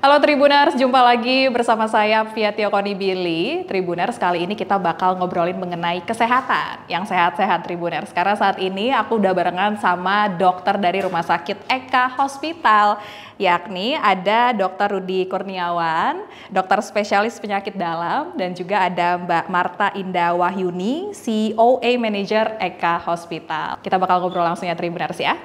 Halo Tribuners, jumpa lagi bersama saya Via Tiokoni Billy. Tribuners, kali ini kita bakal ngobrolin mengenai kesehatan, yang sehat-sehat Tribuners. Karena saat ini aku udah barengan sama dokter dari Rumah Sakit Eka Hospital, yakni ada Dr. Rudy Kurniawan, dokter spesialis penyakit dalam, dan juga ada Mbak Marta Indah Wahyuni, COA Manager Eka Hospital. Kita bakal ngobrol langsung ya Tribuners ya.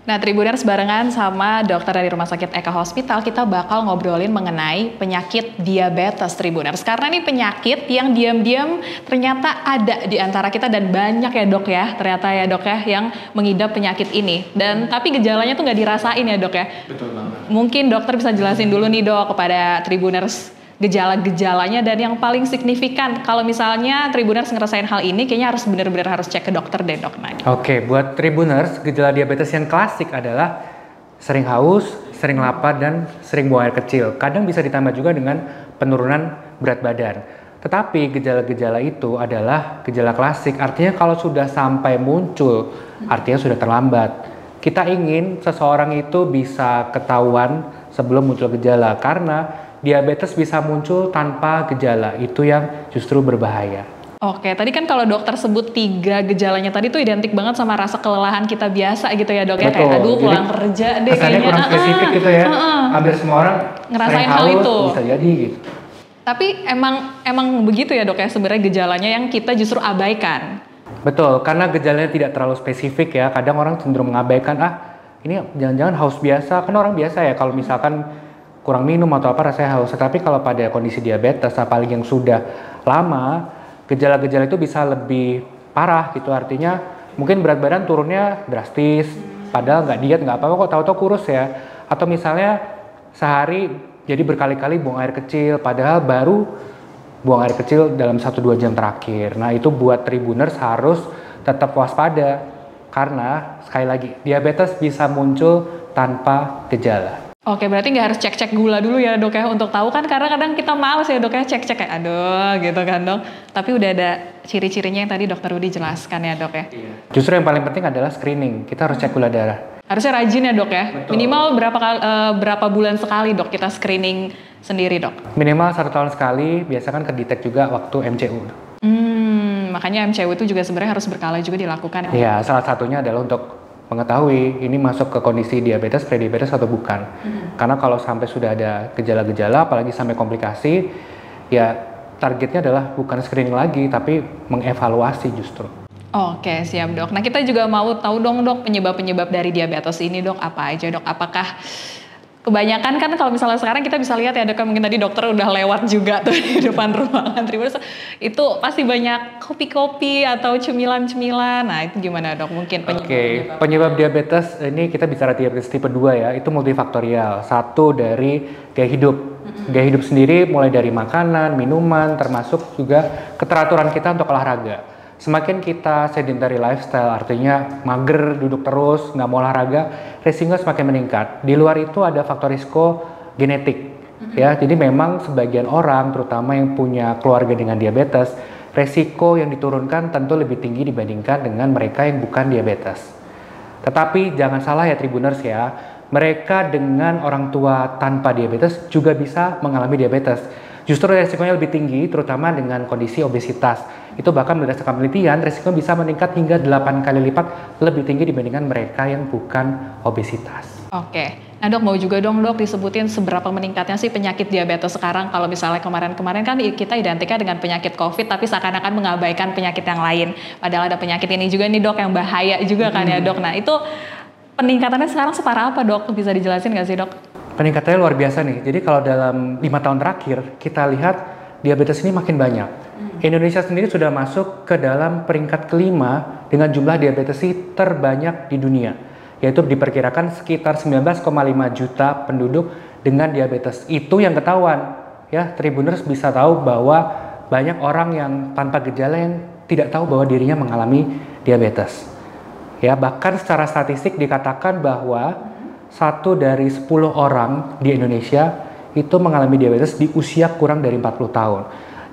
Nah, Tribuners, barengan sama dokter dari Rumah Sakit Eka Hospital, kita bakal ngobrolin mengenai penyakit diabetes Tribuners. Karena ini penyakit yang diam-diam ternyata ada di antara kita dan banyak ya dok ya, ternyata ya dok ya, yang mengidap penyakit ini. Dan tapi gejalanya tuh nggak dirasain ya dok ya. Betul banget. Mungkin dokter bisa jelasin dulu nih dok kepada Tribuners gejala-gejalanya dan yang paling signifikan. Kalau misalnya Tribuners ngerasain hal ini, kayaknya harus benar-benar harus cek ke dokter deh dok. Oke, buat Tribuners, gejala diabetes yang klasik adalah sering haus, sering lapar, dan sering buang air kecil. Kadang bisa ditambah juga dengan penurunan berat badan. Tetapi gejala-gejala itu adalah gejala klasik, artinya kalau sudah sampai muncul, artinya sudah terlambat. Kita ingin seseorang itu bisa ketahuan sebelum muncul gejala, karena diabetes bisa muncul tanpa gejala, itu yang justru berbahaya. Oke, tadi kan kalau dokter sebut 3 gejalanya tadi tuh identik banget sama rasa kelelahan kita biasa gitu ya dok ya. Betul. Kayak aduh pulang kerja deh kayaknya. Kurang spesifik gitu ya. Hampir semua orang ngerasain hal haus, itu. Bisa jadi gitu. Tapi emang begitu ya dok ya sebenarnya gejalanya yang kita justru abaikan. Betul, karena gejalanya tidak terlalu spesifik ya. Kadang orang cenderung mengabaikan, ini jangan-jangan haus biasa. Kan orang biasa ya kalau misalkan kurang minum atau apa rasanya haus. Tapi kalau pada kondisi diabetes, apalagi yang sudah lama, gejala-gejala itu bisa lebih parah gitu. Artinya mungkin berat badan turunnya drastis, padahal nggak diet, nggak apa-apa kok, tahu-tahu kurus ya. Atau misalnya sehari jadi berkali-kali buang air kecil, padahal baru buang air kecil dalam 1-2 jam terakhir. Nah itu buat Tribuners harus tetap waspada, karena sekali lagi diabetes bisa muncul tanpa gejala. Oke, berarti nggak harus cek-cek gula dulu ya dok ya untuk tahu kan, karena kadang kita males ya dok ya cek-cek kayak aduh gitu kan dok. Tapi udah ada ciri-cirinya yang tadi dokter Rudy jelaskan ya dok ya. Iya. Justru yang paling penting adalah screening. Kita harus cek gula darah. Harusnya rajin ya dok ya. Betul. Minimal berapa bulan sekali dok kita screening sendiri dok? Minimal 1 tahun sekali. Biasa kan kedetek juga waktu MCU. Makanya MCU itu juga sebenarnya harus berkala juga dilakukan. Ya, salah satunya adalah untuk mengetahui ini masuk ke kondisi diabetes, prediabetes atau bukan. Karena kalau sampai sudah ada gejala-gejala, apalagi sampai komplikasi, ya targetnya adalah bukan screening lagi, tapi mengevaluasi justru. Oke, siap dok. Nah kita juga mau tahu dong dok penyebab-penyebab dari diabetes ini dok, apa aja dok? Apakah kebanyakan kan kalau misalnya sekarang kita bisa lihat ya dok, mungkin tadi dokter udah lewat juga tuh di depan ruangan Tribuners, itu pasti banyak kopi-kopi atau cemilan-cemilan. Nah itu gimana dok mungkin penyebab diabetes ini kita bicara diabetes tipe 2 ya, itu multifaktorial. Satu dari gaya hidup. Gaya hidup sendiri mulai dari makanan, minuman, termasuk juga keteraturan kita untuk olahraga. Semakin kita sedentary lifestyle, artinya mager, duduk terus, nggak mau olahraga, resiko semakin meningkat. Di luar itu ada faktor risiko genetik, ya. Jadi memang sebagian orang, terutama yang punya keluarga dengan diabetes, resiko yang diturunkan tentu lebih tinggi dibandingkan dengan mereka yang bukan diabetes. Tetapi jangan salah ya Tribuners ya, mereka dengan orang tua tanpa diabetes juga bisa mengalami diabetes. Justru resikonya lebih tinggi, terutama dengan kondisi obesitas. Itu bahkan berdasarkan penelitian, resiko bisa meningkat hingga 8 kali lipat lebih tinggi dibandingkan mereka yang bukan obesitas. Oke, nah dok mau juga dong dok disebutin seberapa meningkatnya sih penyakit diabetes sekarang. Kalau misalnya kemarin-kemarin kan kita identiknya dengan penyakit COVID, tapi seakan-akan mengabaikan penyakit yang lain. Padahal ada penyakit ini juga nih dok yang bahaya juga kan ya dok. Nah itu peningkatannya sekarang separah apa dok? Bisa dijelasin nggak sih dok? Peningkatannya luar biasa nih. Jadi kalau dalam 5 tahun terakhir kita lihat diabetes ini makin banyak. Indonesia sendiri sudah masuk ke dalam peringkat kelima dengan jumlah diabetes terbanyak di dunia. yaitu diperkirakan sekitar 19,5 juta penduduk dengan diabetes. Itu yang ketahuan. Ya, Tribuners bisa tahu bahwa banyak orang yang tanpa gejala yang tidak tahu bahwa dirinya mengalami diabetes. Ya, bahkan secara statistik dikatakan bahwa 1 dari 10 orang di Indonesia itu mengalami diabetes di usia kurang dari 40 tahun.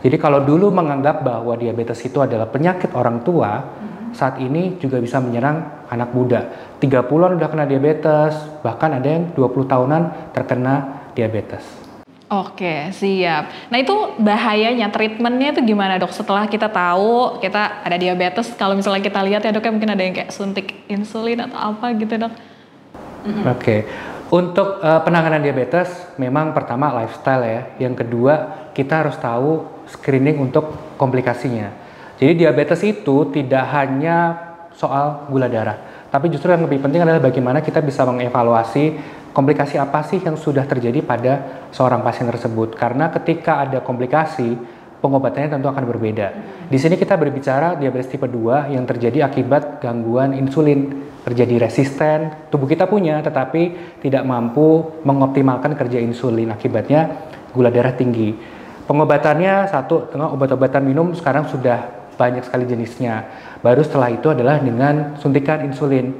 Jadi kalau dulu menganggap bahwa diabetes itu adalah penyakit orang tua, saat ini juga bisa menyerang anak muda. 30-an udah kena diabetes, bahkan ada yang 20 tahunan terkena diabetes. Oke, siap. Nah itu bahayanya, treatmentnya itu gimana dok? Setelah kita tahu kita ada diabetes, kalau misalnya kita lihat ya dok, mungkin ada yang kayak suntik insulin atau apa gitu dok. Oke. Untuk penanganan diabetes, memang pertama lifestyle ya. Yang kedua, kita harus tahu screening untuk komplikasinya. Jadi diabetes itu tidak hanya soal gula darah, tapi justru yang lebih penting adalah bagaimana kita bisa mengevaluasi komplikasi apa sih yang sudah terjadi pada seorang pasien tersebut. Karena ketika ada komplikasi, pengobatannya tentu akan berbeda. Di sini kita berbicara diabetes tipe 2 yang terjadi akibat gangguan insulin. Terjadi resisten, tubuh kita punya tetapi tidak mampu mengoptimalkan kerja insulin, akibatnya gula darah tinggi. Pengobatannya satu, dengan obat-obatan minum sekarang sudah banyak sekali jenisnya. Baru setelah itu adalah dengan suntikan insulin.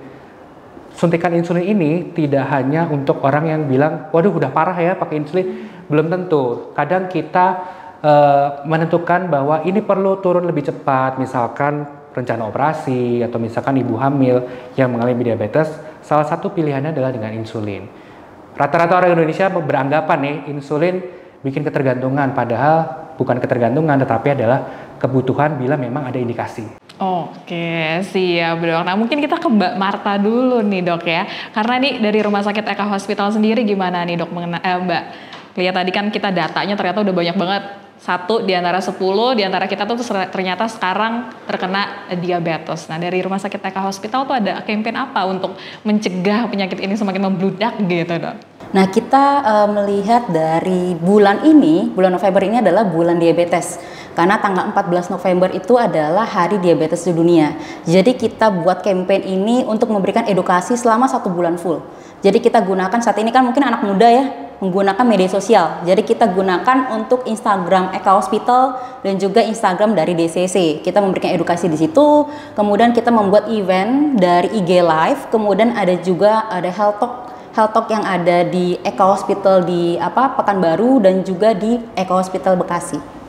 Suntikan insulin ini tidak hanya untuk orang yang bilang, waduh udah parah ya pakai insulin, belum tentu. Kadang kita menentukan bahwa ini perlu turun lebih cepat, misalkan rencana operasi atau misalkan ibu hamil yang mengalami diabetes, salah satu pilihannya adalah dengan insulin. Rata-rata orang Indonesia beranggapan nih insulin bikin ketergantungan, padahal bukan ketergantungan tetapi adalah kebutuhan bila memang ada indikasi. Oke, siap dok. Nah mungkin kita ke Mbak Marta dulu nih dok ya, karena nih dari Rumah Sakit Eka Hospital sendiri gimana nih dok Mbak? Lihat tadi kan kita datanya ternyata udah banyak banget. 1 di antara 10 di antara kita tuh ternyata sekarang terkena diabetes. Nah dari Rumah Sakit Eka Hospital tuh ada campaign apa untuk mencegah penyakit ini semakin membludak gitu dok? Nah kita melihat dari bulan ini, bulan November ini adalah bulan diabetes. Karena tanggal 14 November itu adalah hari diabetes di dunia. Jadi kita buat campaign ini untuk memberikan edukasi selama 1 bulan full. Jadi kita gunakan saat ini kan mungkin anak muda ya, menggunakan media sosial. Jadi kita gunakan untuk Instagram Eka Hospital dan juga Instagram dari DCC. Kita memberikan edukasi di situ. Kemudian kita membuat event dari IG Live. Kemudian ada juga health talk yang ada di Eka Hospital di Pekanbaru dan juga di Eka Hospital Bekasi.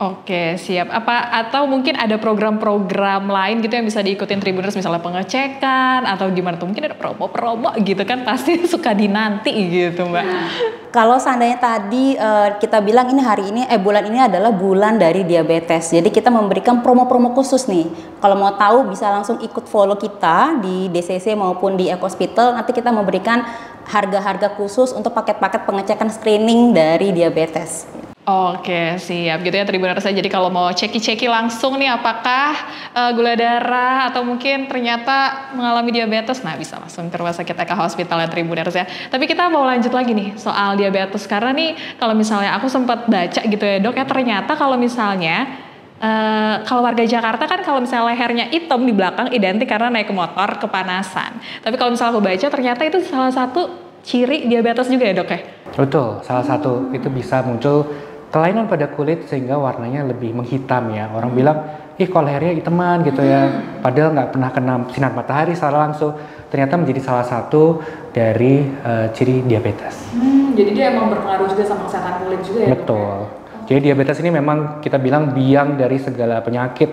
Oke, siap. Atau mungkin ada program-program lain gitu yang bisa diikutin Tribuners, misalnya pengecekan atau gimana tuh? Mungkin ada promo-promo gitu kan, pasti suka dinanti gitu Mbak. Kalau seandainya tadi kita bilang ini bulan ini adalah bulan dari diabetes. Jadi kita memberikan promo-promo khusus nih. Kalau mau tahu bisa langsung ikut follow kita di DCC maupun di Eka Hospital. Nanti kita memberikan harga-harga khusus untuk paket-paket pengecekan screening dari diabetes. Oke, siap gitu ya Tribuners. Jadi kalau mau ceki-ceki langsung nih apakah gula darah atau mungkin ternyata mengalami diabetes, nah bisa langsung ke Rumah Sakit Eka Hospital ya Tribuners ya. Tapi kita mau lanjut lagi nih soal diabetes, karena nih kalau misalnya aku sempat baca gitu ya dok ya, ternyata kalau misalnya kalau warga Jakarta kan kalau misalnya lehernya hitam di belakang identik karena naik motor kepanasan. Tapi kalau misalnya aku baca ternyata itu salah satu ciri diabetes juga ya dok ya? Betul, salah satu itu bisa muncul kelainan pada kulit sehingga warnanya lebih menghitam ya. Orang bilang, kok lehernya hitaman gitu ya. Padahal nggak pernah kena sinar matahari secara langsung. Ternyata menjadi salah satu dari ciri diabetes. Jadi dia emang berpengaruh juga sama kesehatan kulit juga ya? Betul. Jadi diabetes ini memang kita bilang biang dari segala penyakit.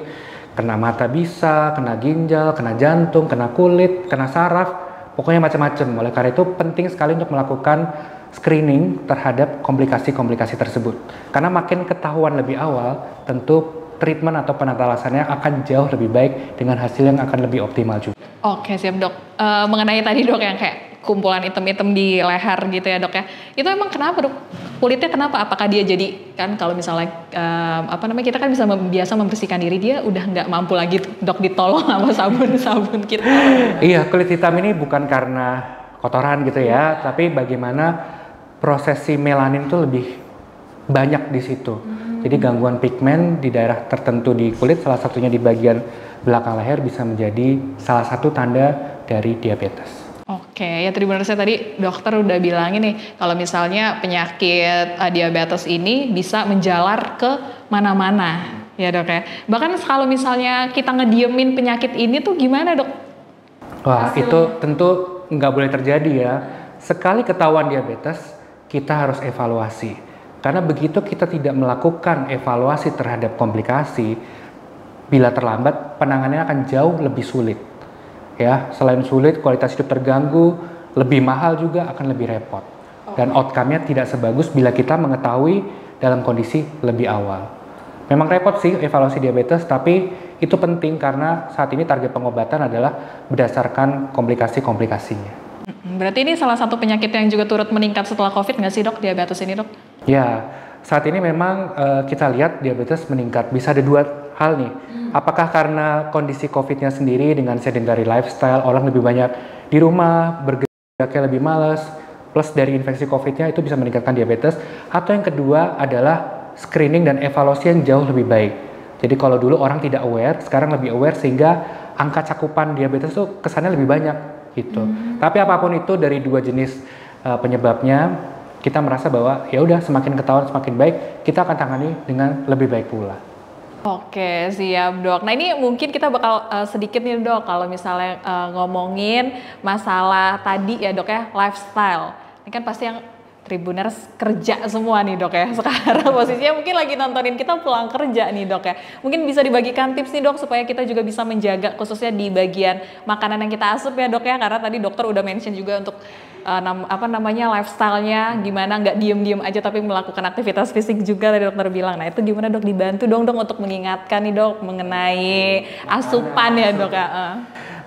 Kena mata bisa, kena ginjal, kena jantung, kena kulit, kena saraf. Pokoknya macam-macam. Oleh karena itu penting sekali untuk melakukan screening terhadap komplikasi-komplikasi tersebut. Karena makin ketahuan lebih awal, tentu treatment atau penata laksananya akan jauh lebih baik dengan hasil yang akan lebih optimal juga. Oke, siap dok. Mengenai tadi dok yang kayak kumpulan item-item di leher gitu ya dok ya, itu emang kenapa dok? Kulitnya kenapa? Apakah dia jadi, kan kalau misalnya kita kan bisa biasa membersihkan diri, dia udah nggak mampu lagi dok ditolong sama sabun-sabun kita. Iya, kulit hitam ini bukan karena kotoran gitu ya, tapi bagaimana prosesi melanin itu lebih banyak di situ. Jadi gangguan pigmen di daerah tertentu di kulit, salah satunya di bagian belakang leher bisa menjadi salah satu tanda dari diabetes. Oke, ya Tribuners, saya tadi dokter udah bilang ini kalau misalnya penyakit diabetes ini bisa menjalar ke mana-mana, ya dok ya. Bahkan kalau misalnya kita ngediemin penyakit ini tuh gimana dok? Wah, itu tentu nggak boleh terjadi ya. Sekali ketahuan diabetes, kita harus evaluasi. Karena begitu kita tidak melakukan evaluasi terhadap komplikasi, bila terlambat, penanganannya akan jauh lebih sulit. Ya, selain sulit, kualitas hidup terganggu, lebih mahal juga akan lebih repot. Dan outcome-nya tidak sebagus bila kita mengetahui dalam kondisi lebih awal. Memang repot sih evaluasi diabetes, tapi itu penting karena saat ini target pengobatan adalah berdasarkan komplikasi-komplikasinya. Berarti ini salah satu penyakit yang juga turut meningkat setelah COVID nggak sih dok, diabetes ini dok? Ya, saat ini memang kita lihat diabetes meningkat. Bisa ada dua hal nih. Apakah karena kondisi COVID-nya sendiri dengan sedentary lifestyle, orang lebih banyak di rumah, bergeraknya lebih malas, plus dari infeksi COVID-nya itu bisa meningkatkan diabetes. Atau yang kedua adalah screening dan evaluasi yang jauh lebih baik. Jadi kalau dulu orang tidak aware, sekarang lebih aware sehingga angka cakupan diabetes itu kesannya lebih banyak gitu. Tapi apapun itu dari dua jenis penyebabnya, kita merasa bahwa ya udah semakin ketahuan semakin baik, kita akan tangani dengan lebih baik pula. Oke, siap dok. Nah ini mungkin kita bakal sedikit nih dok, kalau misalnya ngomongin masalah tadi ya dok ya, lifestyle. Ini kan pasti yang Tribuners kerja semua nih dok ya. Sekarang posisinya mungkin lagi nontonin kita pulang kerja nih dok ya. Mungkin bisa dibagikan tips nih dok supaya kita juga bisa menjaga khususnya di bagian makanan yang kita asup ya dok ya. Karena tadi dokter udah mention juga untuk lifestyle-nya gimana, nggak diem-diem aja tapi melakukan aktivitas fisik juga tadi dokter bilang. Nah itu gimana dok, dibantu dong untuk mengingatkan nih dok mengenai asupan ya dok ya.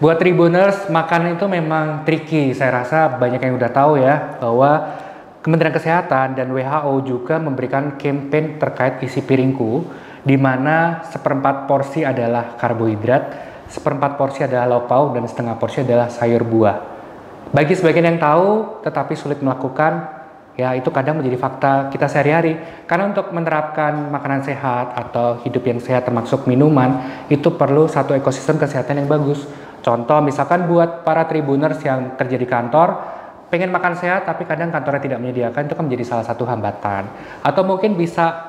Buat Tribuners, makanan itu memang tricky. Saya rasa banyak yang udah tahu ya bahwa Kementerian Kesehatan dan WHO juga memberikan campaign terkait isi piringku, di mana 1/4 porsi adalah karbohidrat, 1/4 porsi adalah lauk pauk, dan setengah porsi adalah sayur buah. Bagi sebagian yang tahu tetapi sulit melakukan, ya itu kadang menjadi fakta kita sehari-hari. Karena untuk menerapkan makanan sehat atau hidup yang sehat termasuk minuman, itu perlu satu ekosistem kesehatan yang bagus. Contoh misalkan buat para Tribuners yang kerja di kantor, pengen makan sehat tapi kadang kantornya tidak menyediakan, itu kan menjadi salah satu hambatan. Atau mungkin bisa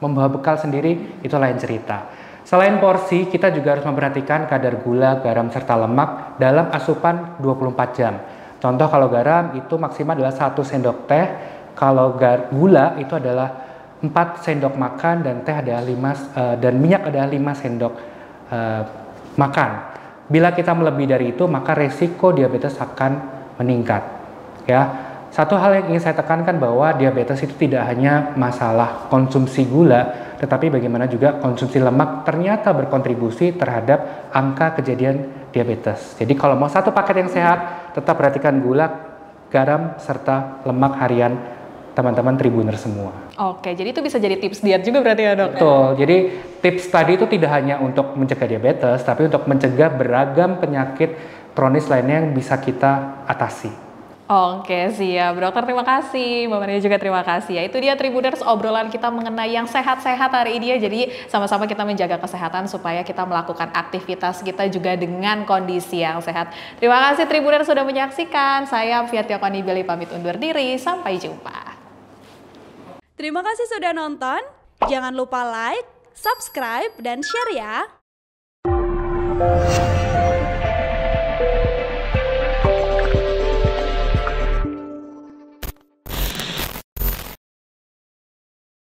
membawa bekal sendiri, itu lain cerita. Selain porsi, kita juga harus memperhatikan kadar gula, garam, serta lemak dalam asupan 24 jam. Contoh kalau garam itu maksimal adalah 1 sendok teh, kalau gula itu adalah 4 sendok makan, dan teh adalah 5 dan minyak adalah 5 sendok makan. Bila kita melebihi dari itu, maka resiko diabetes akan meningkat. Ya, satu hal yang ingin saya tekankan bahwa diabetes itu tidak hanya masalah konsumsi gula, tetapi bagaimana juga konsumsi lemak ternyata berkontribusi terhadap angka kejadian diabetes. Jadi kalau mau satu paket yang sehat, tetap perhatikan gula, garam, serta lemak harian teman-teman Tribuner semua. Oke, jadi itu bisa jadi tips diet juga berarti ya dok? Betul, jadi tips tadi itu tidak hanya untuk mencegah diabetes, tapi untuk mencegah beragam penyakit kronis lainnya yang bisa kita atasi. Oke, siap. Dokter terima kasih, Mbak Maria juga terima kasih. Ya, itu dia Tribuners obrolan kita mengenai yang sehat-sehat hari ini ya. Jadi sama-sama kita menjaga kesehatan supaya kita melakukan aktivitas kita juga dengan kondisi yang sehat. Terima kasih Tribuners sudah menyaksikan. Saya Fiatia Konibili pamit undur diri. Sampai jumpa. Terima kasih sudah nonton. Jangan lupa like, subscribe, dan share ya.